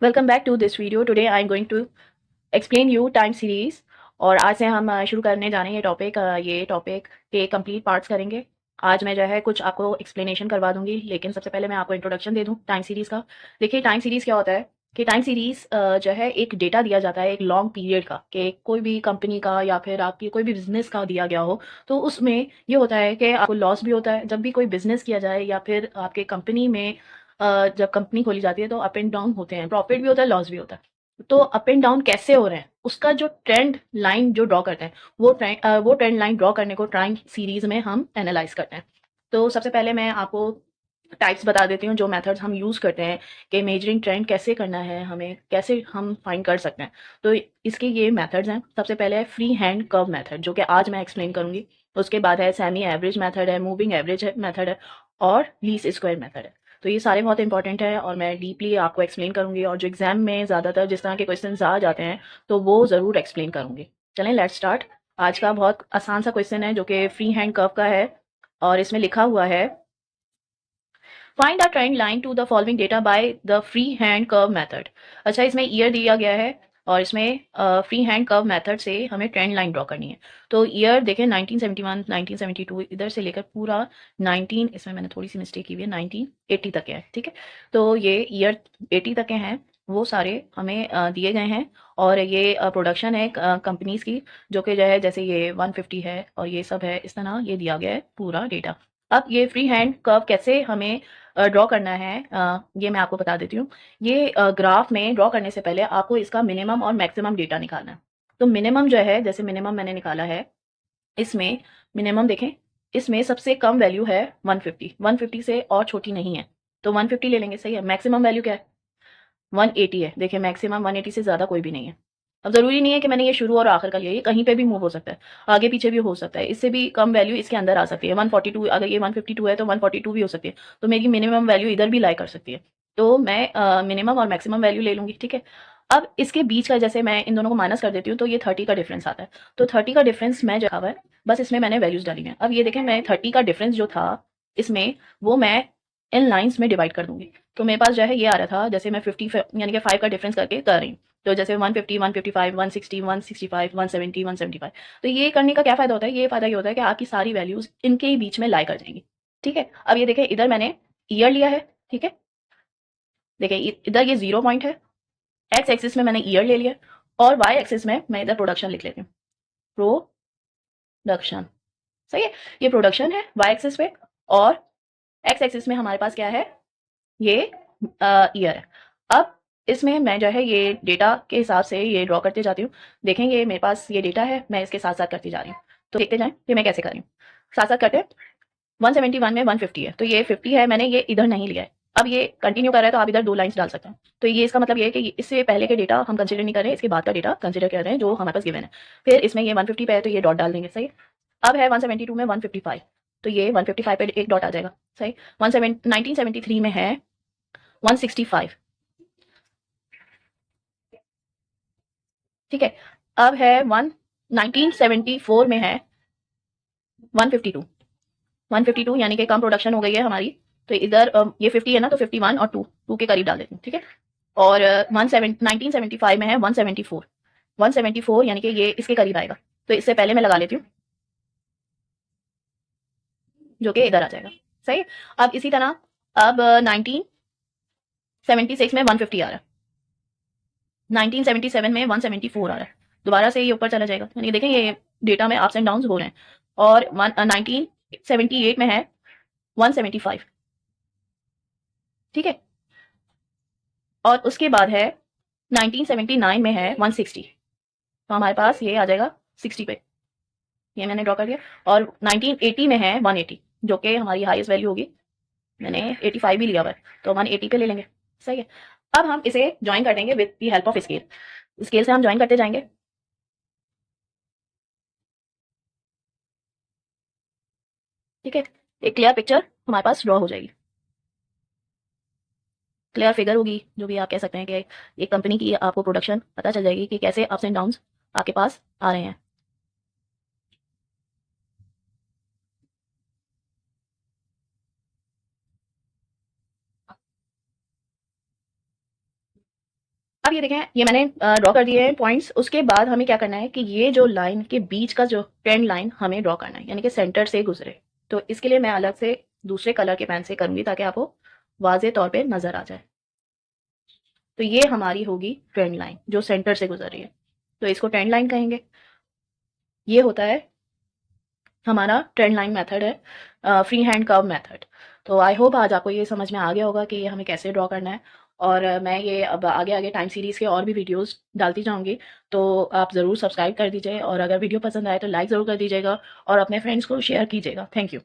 Welcome back to this video. Today I am going to explain you time series. और आज से हम शुरू करने जा रहे हैं ये टॉपिक के कंप्लीट पार्ट्स करेंगे। आज मैं जो है कुछ आपको एक्सप्लेनेशन करवा दूंगी, लेकिन सबसे पहले मैं आपको इंट्रोडक्शन दे दूं टाइम सीरीज़ का। देखिए, टाइम सीरीज़ क्या होता है कि टाइम सीरीज़ जो है एक डेटा दिया जाता है एक लॉन्ग पीरियड का, कि कोई भी कंपनी का या फिर आपकी कोई भी बिजनेस का दिया गया हो। तो उसमें ये होता है कि आपको लॉस भी होता है जब भी कोई बिजनेस किया जाए, या फिर आपके कंपनी में जब कंपनी खोली जाती है तो अप एंड डाउन होते हैं, प्रॉफिट भी होता है, लॉस भी होता है। तो अप एंड डाउन कैसे हो रहे हैं उसका जो ट्रेंड लाइन जो ड्रॉ करते हैं, वो ट्रेंड लाइन ड्रॉ करने को टाइम सीरीज में हम एनालाइज करते हैं। तो सबसे पहले मैं आपको टाइप्स बता देती हूँ, जो मेथड्स हम यूज़ करते हैं कि मेजरिंग ट्रेंड कैसे करना है, हमें कैसे हम फाइंड कर सकते हैं। तो इसके ये मेथड्स हैं। सबसे पहले है फ्री हैंड कर्व मेथड, जो कि आज मैं एक्सप्लेन करूंगी। उसके बाद है सेमी एवरेज मेथड है, मूविंग एवरेज मेथड है, और लीस्ट स्क्वायर मेथड है। तो ये सारे बहुत इंपॉर्टेंट है और मैं डीपली आपको एक्सप्लेन करूंगी, और जो एग्जाम में ज़्यादातर जिस तरह के क्वेश्चन आ जाते हैं तो वो ज़रूर एक्सप्लेन करूंगी। चलें, लेट्स स्टार्ट। आज का बहुत आसान सा क्वेश्चन है जो कि फ्री हैंड कर्व का है, और इसमें लिखा हुआ है find the trend line to the following data by the free hand curve method. अच्छा, इसमें ईयर दिया गया है, और इसमें फ्री हैंड कर्व मेथड से हमें ट्रेंड लाइन ड्रॉ करनी है। तो ईयर देखें, 1971 1972 इधर से लेकर पूरा 19, इसमें मैंने थोड़ी सी मिस्टेक की हुई है, 1980 तक है। ठीक है, तो ये ईयर 80 तक के हैं, वो सारे हमें दिए गए हैं। और ये प्रोडक्शन है कंपनीज की, जो कि जो है जैसे ये 150 है और ये सब है, इस तरह ये दिया गया है पूरा डेटा। अब ये फ्री हैंड कर्व कैसे हमें ड्रॉ करना है, ये मैं आपको बता देती हूँ। ये ग्राफ में ड्रॉ करने से पहले आपको इसका मिनिमम और मैक्सिमम डेटा निकालना है। तो मिनिमम जो है, जैसे मिनिमम मैंने निकाला है, इसमें मिनिमम देखें, इसमें सबसे कम वैल्यू है 150, 150 से और छोटी नहीं है, तो 150 ले लेंगे। सही है। मैक्सिमम वैल्यू क्या है? 180 है। देखिए, मैक्सिमम 180 से ज़्यादा कोई भी नहीं है। अब ज़रूरी नहीं है कि मैंने ये शुरू और आखिर का लिया, ये कहीं पे भी मूव हो सकता है, आगे पीछे भी हो सकता है, इससे भी कम वैल्यू इसके अंदर आ सकती है। 142, अगर ये 152 है तो 142 भी हो सकती है, तो मेरी मिनिमम वैल्यू इधर भी लाई कर सकती है। तो मैं मिनिमम और मैक्सिमम वैल्यू ले लूँगी। ठीक है। अब इसके बीच का, जैसे मैं इन दोनों को माइनस कर देती हूँ, तो ये 30 का डिफरेंस आता है। तो 30 का डिफरेंस मैं जो लिखा हुआ है, बस इसमें मैंने वैल्यूज़ डाली हैं। अब ये देखें, मैं 30 का डिफरेंस जो था इसमें, वो मैं इन लाइन्स में डिवाइड कर दूँगी। तो मेरे पास जो है ये आ रहा था, जैसे मैं 50 यानी कि 5 का डिफरेंस करके कर रही हूँ। तो जैसे 150, 155, 160, 165, 170, 175। तो ये करने का क्या फ़ायदा होता है? ये फ़ायदा ये होता है कि आपकी सारी वैल्यूज़ इनके ही बीच में लाई कर जाएंगी। ठीक है। अब ये देखें, इधर मैंने ईयर लिया है। ठीक है। देखिए, इधर ये 0 पॉइंट है, एक्स एक्सिस में मैंने ईयर ले लिया, और वाई एक्सिस में मैं इधर प्रोडक्शन लिख लेती हूँ। प्रोडक्शन। सही है। ये प्रोडक्शन है वाई एक्सिस पे, और एक्स एक्सिस में हमारे पास क्या है? ये ईयर है। अब इसमें मैं जो है ये डेटा के हिसाब से ये ड्रॉ करते जाती हूँ। देखेंगे, मेरे पास ये डेटा है, मैं इसके साथ साथ करती जा रही हूँ। तो देखते जाएं कि मैं कैसे कर रही हूँ। साथ साथ करते हैं। 171 में 150 है, तो ये 50 है, मैंने ये इधर नहीं लिया है। अब ये कंटिन्यू कर रहा है, तो आप इधर 2 लाइन्स डाल सकते हैं। तो ये इसका मतलब ये है कि इससे पहले के डेटा हम कंसीडर नहीं कर रहे हैं, इसके बाद का डेटा कंसीडर कर रहे हैं जो हमारे पास गिवन है। फिर इसमें ये 150 पे है, तो ये डॉट डाल देंगे। सही। अब है 172 में 155, तो ये 155 पे एक डॉट आ जाएगा। सही। 1973 में है 165। ठीक है। अब है 1974 में है 152। 152 यानी कि कम प्रोडक्शन हो गई है हमारी। तो इधर ये 50 है ना, तो 51 और 2 के करीब डाल देती हूँ। ठीक है। और 1975 में है 174। 174 यानी कि ये इसके करीब आएगा, तो इससे पहले मैं लगा लेती हूँ, जो कि इधर आ जाएगा। सही। अब इसी तरह, अब 1976 में 150 आ रहा है, 1977 में 174 आ रहा है, दोबारा से ये ऊपर चला जाएगा। यानी कि देखें, ये डेटा में अप्स एंड डाउन हो रहे हैं। और 1978 में है 175। ठीक है। और उसके बाद है 1979 में है 160, तो हमारे पास ये आ जाएगा 60 पे। ये मैंने ड्रॉ कर दिया। और 1980 में है 180, जो कि हमारी हाईएस्ट वैल्यू होगी। मैंने 85 भी लिया हुआ है, तो 180 पे ले लेंगे। सही है। अब हम इसे ज्वाइन कर देंगे with the help of scale. Scale से हम ज्वाइन करते जाएंगे। ठीक है। एक क्लियर पिक्चर हमारे पास ड्रॉ हो जाएगी, क्लियर फिगर होगी, जो भी आप कह सकते हैं कि एक कंपनी की आपको प्रोडक्शन पता चल जाएगी कि कैसे अप्स एंड डाउन्स आपके पास आ रहे हैं। अब ये देखें, ये मैंने ड्रॉ कर दिए हैं पॉइंट्स। उसके बाद हमें क्या करना है कि ये जो लाइन के बीच का जो ट्रेंड लाइन हमें ड्रॉ करना है, यानी कि सेंटर से गुजरे। तो इसके लिए मैं अलग से दूसरे कलर के पेन से करूंगी ताकि आपको वाज़े तौर पे नज़र आ जाए। तो ये हमारी होगी ट्रेंड लाइन जो सेंटर से गुजर रही है, तो इसको ट्रेंड लाइन कहेंगे। ये होता है हमारा ट्रेंड लाइन मेथड है, फ्री हैंड कर्व मेथड। तो आई होप आज आपको ये समझ में आ गया होगा कि ये हमें कैसे ड्रॉ करना है। और मैं ये अब आगे आगे टाइम सीरीज़ के और भी वीडियोस डालती जाऊंगी, तो आप ज़रूर सब्सक्राइब कर दीजिए, और अगर वीडियो पसंद आए तो लाइक ज़रूर कर दीजिएगा और अपने फ्रेंड्स को शेयर कीजिएगा। Thank you.